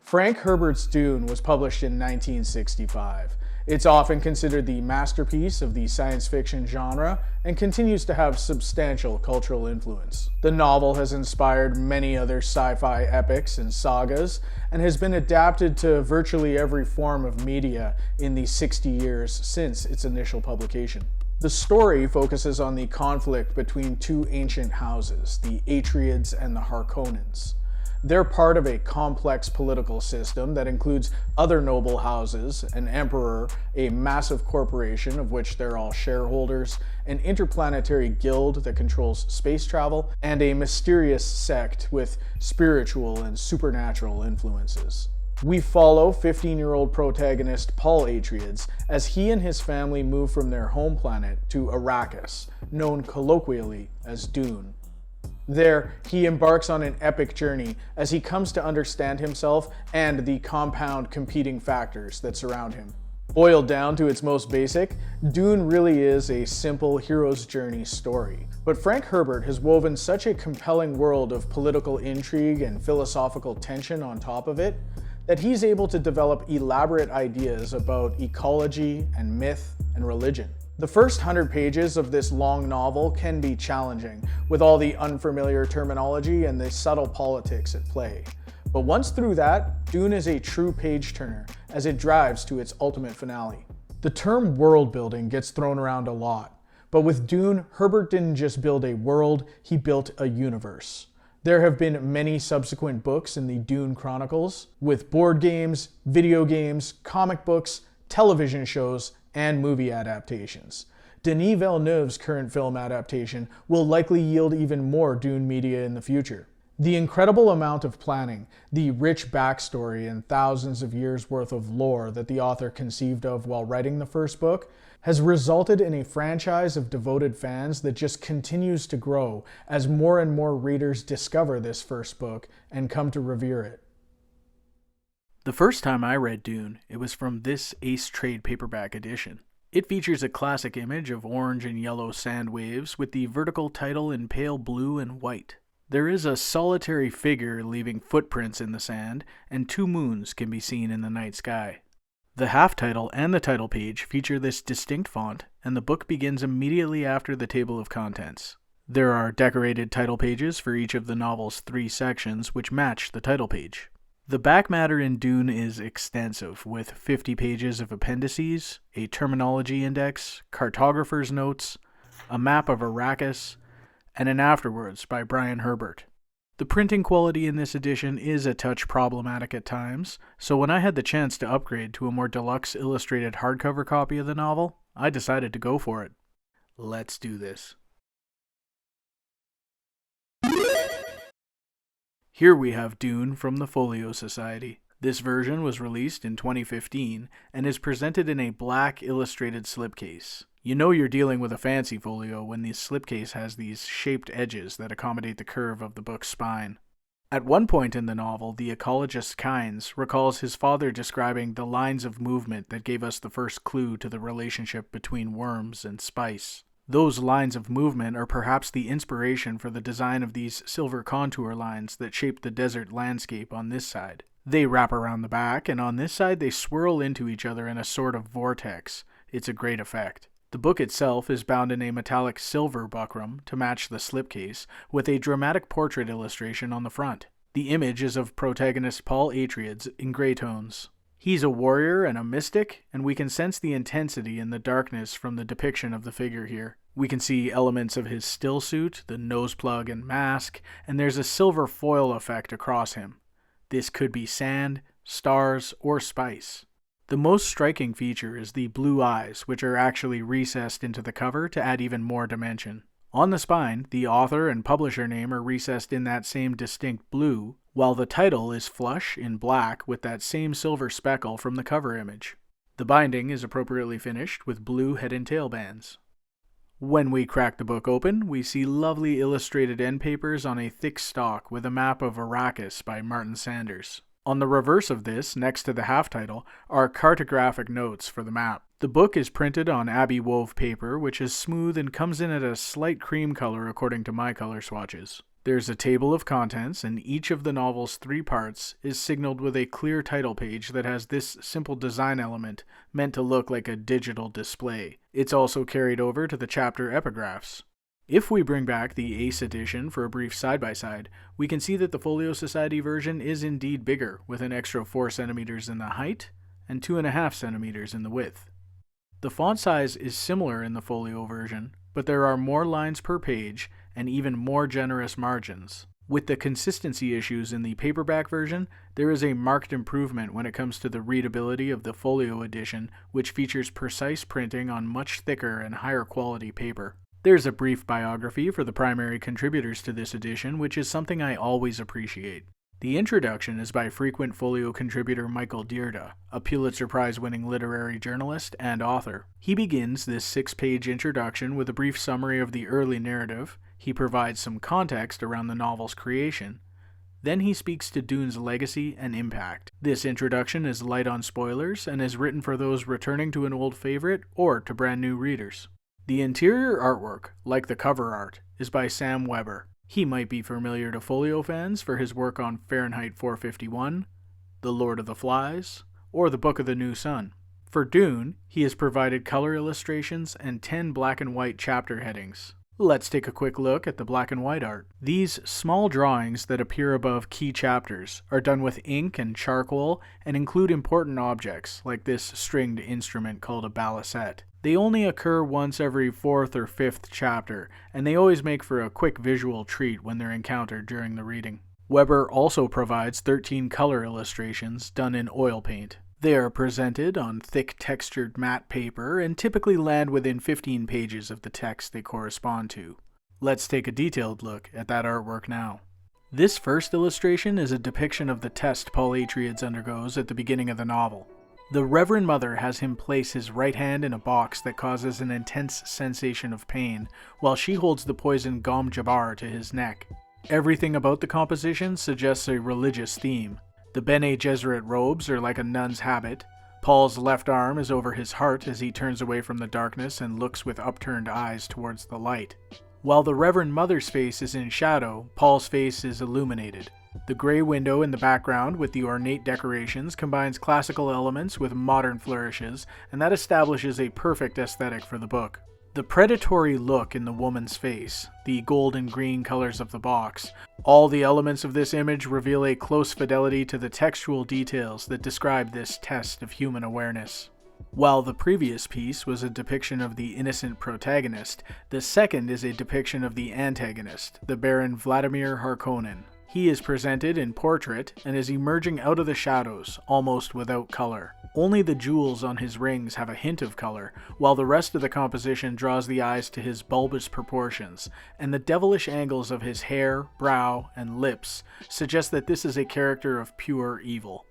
Frank Herbert's Dune was published in 1965. It's often considered the masterpiece of the science fiction genre and continues to have substantial cultural influence. The novel has inspired many other sci-fi epics and sagas and has been adapted to virtually every form of media in the 60 years since its initial publication. The story focuses on the conflict between two ancient houses, the Atreides and the Harkonnens. They're part of a complex political system that includes other noble houses, an emperor, a massive corporation of which they're all shareholders, an interplanetary guild that controls space travel, and a mysterious sect with spiritual and supernatural influences. We follow 15-year-old protagonist Paul Atreides as he and his family move from their home planet to Arrakis, known colloquially as Dune. There, he embarks on an epic journey as he comes to understand himself and the compound competing factors that surround him. Boiled down to its most basic, Dune really is a simple hero's journey story. But Frank Herbert has woven such a compelling world of political intrigue and philosophical tension on top of it that he's able to develop elaborate ideas about ecology and myth and religion. The first 100 pages of this long novel can be challenging, with all the unfamiliar terminology and the subtle politics at play. But once through that, Dune is a true page-turner as it drives to its ultimate finale. The term world building gets thrown around a lot, but with Dune, Herbert didn't just build a world, he built a universe. There have been many subsequent books in the Dune Chronicles, with board games, video games, comic books, television shows, and movie adaptations. Denis Villeneuve's current film adaptation will likely yield even more Dune media in the future. The incredible amount of planning, the rich backstory, and thousands of years worth of lore that the author conceived of while writing the first book has resulted in a franchise of devoted fans that just continues to grow as more and more readers discover this first book and come to revere it. The first time I read Dune, it was from this Ace Trade paperback edition. It features a classic image of orange and yellow sand waves with the vertical title in pale blue and white. There is a solitary figure leaving footprints in the sand, and two moons can be seen in the night sky. The half-title and the title page feature this distinct font, and the book begins immediately after the table of contents. There are decorated title pages for each of the novel's 3 sections, which match the title page. The back matter in Dune is extensive, with 50 pages of appendices, a terminology index, cartographer's notes, a map of Arrakis, and an afterwords by Brian Herbert. The printing quality in this edition is a touch problematic at times, so when I had the chance to upgrade to a more deluxe illustrated hardcover copy of the novel, I decided to go for it. Let's do this. Here we have Dune from the Folio Society. This version was released in 2015 and is presented in a black illustrated slipcase. You know you're dealing with a fancy folio when the slipcase has these shaped edges that accommodate the curve of the book's spine. At one point in the novel, the ecologist Kynes recalls his father describing the lines of movement that gave us the first clue to the relationship between worms and spice. Those lines of movement are perhaps the inspiration for the design of these silver contour lines that shape the desert landscape on this side. They wrap around the back, and on this side they swirl into each other in a sort of vortex. It's a great effect. The book itself is bound in a metallic silver buckram to match the slipcase, with a dramatic portrait illustration on the front. The image is of protagonist Paul Atreides in gray tones. He's a warrior and a mystic, and we can sense the intensity in the darkness from the depiction of the figure here. We can see elements of his still suit, the nose plug and mask, and there's a silver foil effect across him. This could be sand, stars, or spice. The most striking feature is the blue eyes, which are actually recessed into the cover to add even more dimension. On the spine, the author and publisher name are recessed in that same distinct blue, while the title is flush in black with that same silver speckle from the cover image. The binding is appropriately finished with blue head and tail bands. When we crack the book open, we see lovely illustrated end papers on a thick stock with a map of Arrakis by Martin Sanders. On the reverse of this, next to the half-title, are cartographic notes for the map. The book is printed on Abbey wove paper, which is smooth and comes in at a slight cream color according to my color swatches. There's a table of contents, and each of the novel's 3 parts is signaled with a clear title page that has this simple design element meant to look like a digital display. It's also carried over to the chapter epigraphs. If we bring back the Ace edition for a brief side-by-side, we can see that the Folio Society version is indeed bigger, with an extra 4 centimeters in the height and 2.5 centimeters in the width. The font size is similar in the Folio version, but there are more lines per page and even more generous margins. With the consistency issues in the paperback version, there is a marked improvement when it comes to the readability of the Folio edition, which features precise printing on much thicker and higher quality paper. There's a brief biography for the primary contributors to this edition, which is something I always appreciate. The introduction is by frequent Folio contributor Michael Dierda, a Pulitzer Prize-winning literary journalist and author. He begins this 6-page introduction with a brief summary of the early narrative. He provides some context around the novel's creation. Then he speaks to Dune's legacy and impact. This introduction is light on spoilers and is written for those returning to an old favorite or to brand new readers. The interior artwork, like the cover art, is by Sam Weber. He might be familiar to Folio fans for his work on Fahrenheit 451, The Lord of the Flies, or The Book of the New Sun. For Dune, he has provided color illustrations and 10 black and white chapter headings. Let's take a quick look at the black and white art. These small drawings that appear above key chapters are done with ink and charcoal and include important objects, like this stringed instrument called a balisette. They only occur once every 4th or 5th chapter, and they always make for a quick visual treat when they're encountered during the reading. Weber also provides 13 color illustrations done in oil paint. They are presented on thick textured matte paper and typically land within 15 pages of the text they correspond to. Let's take a detailed look at that artwork now. This first illustration is a depiction of the test Paul Atreides undergoes at the beginning of the novel. The Reverend Mother has him place his right hand in a box that causes an intense sensation of pain, while she holds the poison Gom Jabbar to his neck. Everything about the composition suggests a religious theme. The Bene Gesserit robes are like a nun's habit. Paul's left arm is over his heart as he turns away from the darkness and looks with upturned eyes towards the light. While the Reverend Mother's face is in shadow, Paul's face is illuminated. The gray window in the background with the ornate decorations combines classical elements with modern flourishes, and that establishes a perfect aesthetic for the book. The predatory look in the woman's face, the gold and green colors of the box, all the elements of this image reveal a close fidelity to the textual details that describe this test of human awareness. While the previous piece was a depiction of the innocent protagonist, the second is a depiction of the antagonist, the Baron Vladimir Harkonnen. He is presented in portrait and is emerging out of the shadows, almost without color. Only the jewels on his rings have a hint of color, while the rest of the composition draws the eyes to his bulbous proportions, and the devilish angles of his hair, brow, and lips suggest that this is a character of pure evil.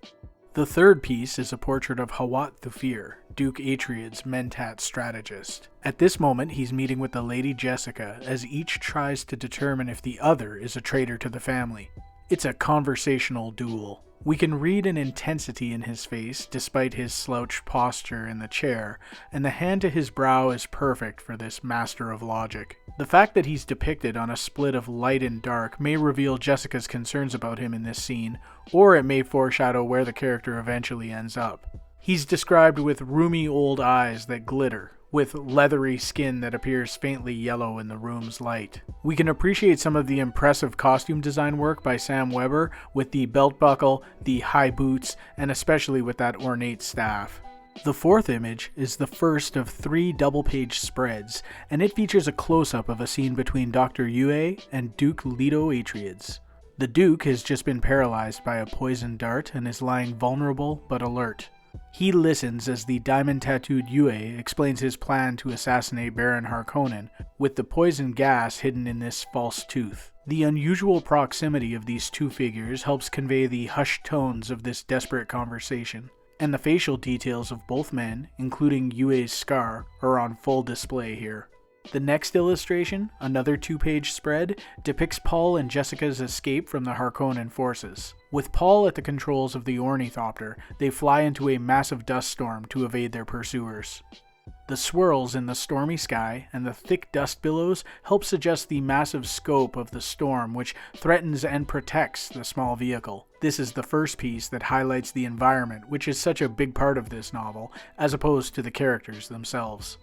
The third piece is a portrait of Hawat Thufir, Duke Atreides' Mentat strategist. At this moment, he's meeting with the Lady Jessica as each tries to determine if the other is a traitor to the family. It's a conversational duel. We can read an intensity in his face despite his slouched posture in the chair, and the hand to his brow is perfect for this master of logic. The fact that he's depicted on a split of light and dark may reveal Jessica's concerns about him in this scene, or it may foreshadow where the character eventually ends up. He's described with rheumy old eyes that glitter, with leathery skin that appears faintly yellow in the room's light. We can appreciate some of the impressive costume design work by Sam Weber with the belt buckle, the high boots, and especially with that ornate staff. The fourth image is the first of 3 double-page spreads, and it features a close-up of a scene between Dr. Yue and Duke Leto Atreides. The Duke has just been paralyzed by a poisoned dart and is lying vulnerable but alert. He listens as the diamond-tattooed Yue explains his plan to assassinate Baron Harkonnen, with the poison gas hidden in this false tooth. The unusual proximity of these two figures helps convey the hushed tones of this desperate conversation, and the facial details of both men, including Yue's scar, are on full display here. The next illustration, another 2-page spread, depicts Paul and Jessica's escape from the Harkonnen forces. With Paul at the controls of the ornithopter, they fly into a massive dust storm to evade their pursuers. The swirls in the stormy sky and the thick dust billows help suggest the massive scope of the storm, which threatens and protects the small vehicle. This is the first piece that highlights the environment, which is such a big part of this novel, as opposed to the characters themselves.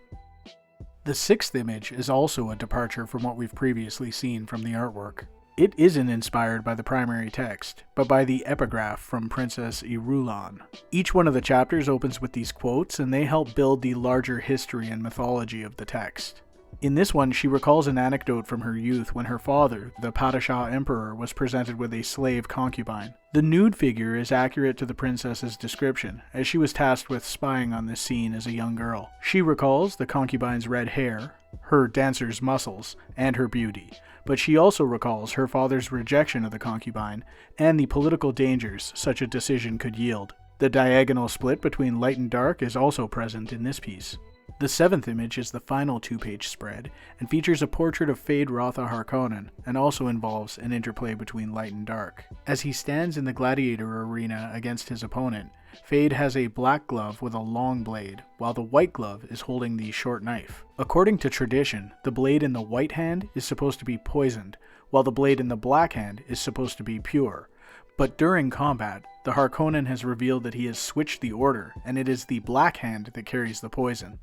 The sixth image is also a departure from what we've previously seen from the artwork. It isn't inspired by the primary text, but by the epigraph from Princess Irulan. Each one of the chapters opens with these quotes, and they help build the larger history and mythology of the text. In this one, she recalls an anecdote from her youth when her father, the Padishah Emperor, was presented with a slave concubine. The nude figure is accurate to the princess's description, as she was tasked with spying on this scene as a young girl. She recalls the concubine's red hair, her dancer's muscles, and her beauty, but she also recalls her father's rejection of the concubine and the political dangers such a decision could yield. The diagonal split between light and dark is also present in this piece. The seventh image is the final two-page spread and features a portrait of Feyd Rautha Harkonnen and also involves an interplay between light and dark. As he stands in the gladiator arena against his opponent, Feyd has a black glove with a long blade, while the white glove is holding the short knife. According to tradition, the blade in the white hand is supposed to be poisoned, while the blade in the black hand is supposed to be pure. But during combat, the Harkonnen has revealed that he has switched the order, and it is the black hand that carries the poison.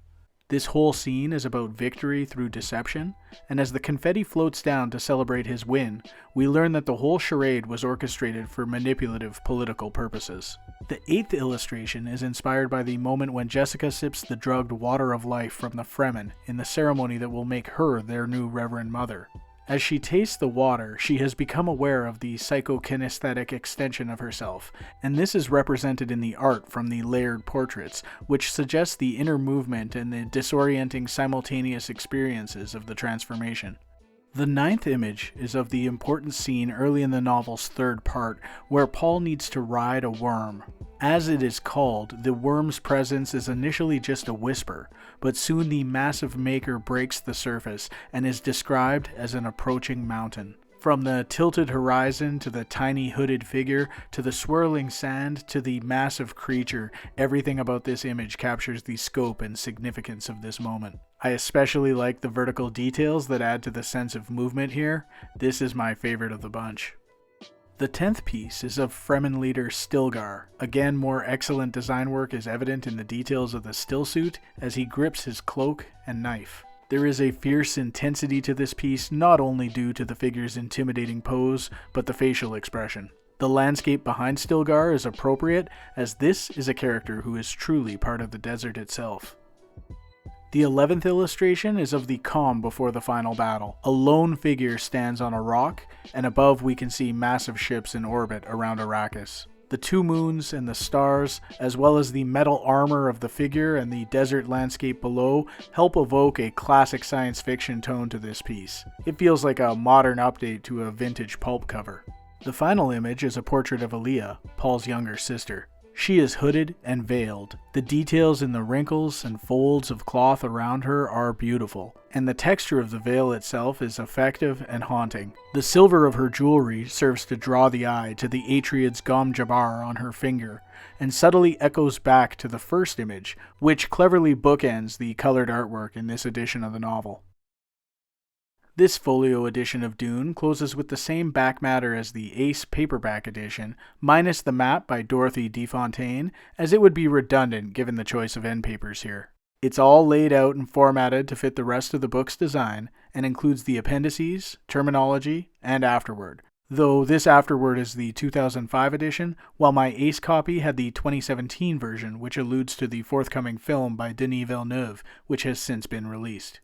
This whole scene is about victory through deception, and as the confetti floats down to celebrate his win, we learn that the whole charade was orchestrated for manipulative political purposes. The eighth illustration is inspired by the moment when Jessica sips the drugged water of life from the Fremen in the ceremony that will make her their new Reverend Mother. As she tastes the water, she has become aware of the psychokinesthetic extension of herself, and this is represented in the art from the layered portraits, which suggests the inner movement and the disorienting simultaneous experiences of the transformation. The ninth image is of the important scene early in the novel's third part, where Paul needs to ride a worm. As it is called, the worm's presence is initially just a whisper, but soon the massive maker breaks the surface and is described as an approaching mountain. From the tilted horizon to the tiny hooded figure to the swirling sand to the massive creature, everything about this image captures the scope and significance of this moment. I especially like the vertical details that add to the sense of movement here. This is my favorite of the bunch. The 10th piece is of Fremen leader Stilgar. Again, more excellent design work is evident in the details of the stillsuit as he grips his cloak and knife. There is a fierce intensity to this piece, not only due to the figure's intimidating pose, but the facial expression. The landscape behind Stilgar is appropriate, as this is a character who is truly part of the desert itself. The 11th illustration is of the calm before the final battle. A lone figure stands on a rock, and above we can see massive ships in orbit around Arrakis. The two moons and the stars, as well as the metal armor of the figure and the desert landscape below, help evoke a classic science fiction tone to this piece. It feels like a modern update to a vintage pulp cover. The final image is a portrait of Aaliyah, Paul's younger sister. She is hooded and veiled. The details in the wrinkles and folds of cloth around her are beautiful, and the texture of the veil itself is effective and haunting. The silver of her jewelry serves to draw the eye to the Atreid's Gom Jabbar on her finger, and subtly echoes back to the first image, which cleverly bookends the colored artwork in this edition of the novel. This folio edition of Dune closes with the same back matter as the Ace paperback edition, minus the map by Dorothy DeFontaine, as it would be redundant given the choice of end papers here. It's all laid out and formatted to fit the rest of the book's design, and includes the appendices, terminology, and afterword. Though this afterword is the 2005 edition, while my Ace copy had the 2017 version, which alludes to the forthcoming film by Denis Villeneuve, which has since been released.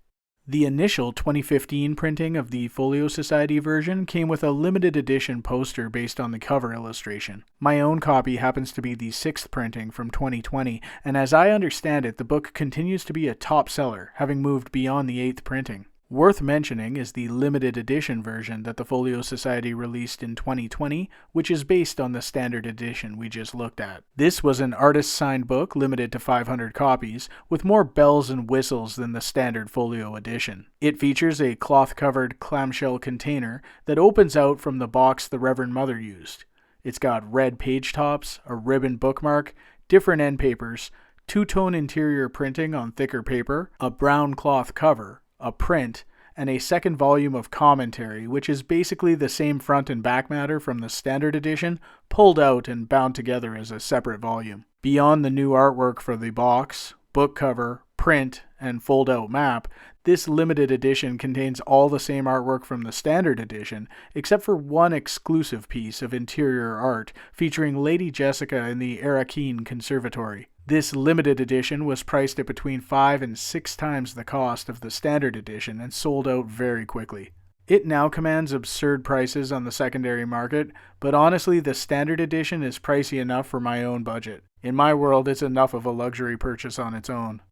The initial 2015 printing of the Folio Society version came with a limited edition poster based on the cover illustration. My own copy happens to be the 6th printing from 2020, and as I understand it, the book continues to be a top seller, having moved beyond the 8th printing. Worth mentioning is the limited edition version that the Folio Society released in 2020, which is based on the standard edition we just looked at. This was an artist-signed book limited to 500 copies, with more bells and whistles than the standard Folio edition. It features a cloth-covered clamshell container that opens out from the box the Reverend Mother used. It's got red page tops, a ribbon bookmark, different end papers, two-tone interior printing on thicker paper, a brown cloth cover, a print, and a second volume of commentary, which is basically the same front and back matter from the standard edition, pulled out and bound together as a separate volume. Beyond the new artwork for the box, book cover, print, and fold-out map, this limited edition contains all the same artwork from the standard edition, except for one exclusive piece of interior art featuring Lady Jessica in the Arakeen Conservatory. This limited edition was priced at between 5 and 6 times the cost of the standard edition and sold out very quickly. It now commands absurd prices on the secondary market, but honestly the standard edition is pricey enough for my own budget. In my world, it's enough of a luxury purchase on its own.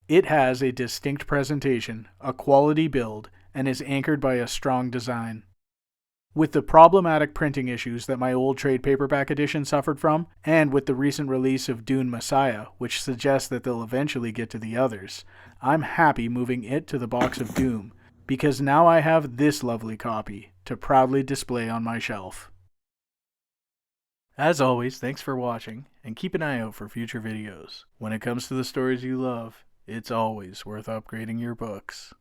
It has a distinct presentation, a quality build, and is anchored by a strong design. With the problematic printing issues that my old trade paperback edition suffered from, and with the recent release of Dune Messiah, which suggests that they'll eventually get to the others, I'm happy moving it to the box of doom, because now I have this lovely copy to proudly display on my shelf. As always, thanks for watching, and keep an eye out for future videos. When it comes to the stories you love, it's always worth upgrading your books.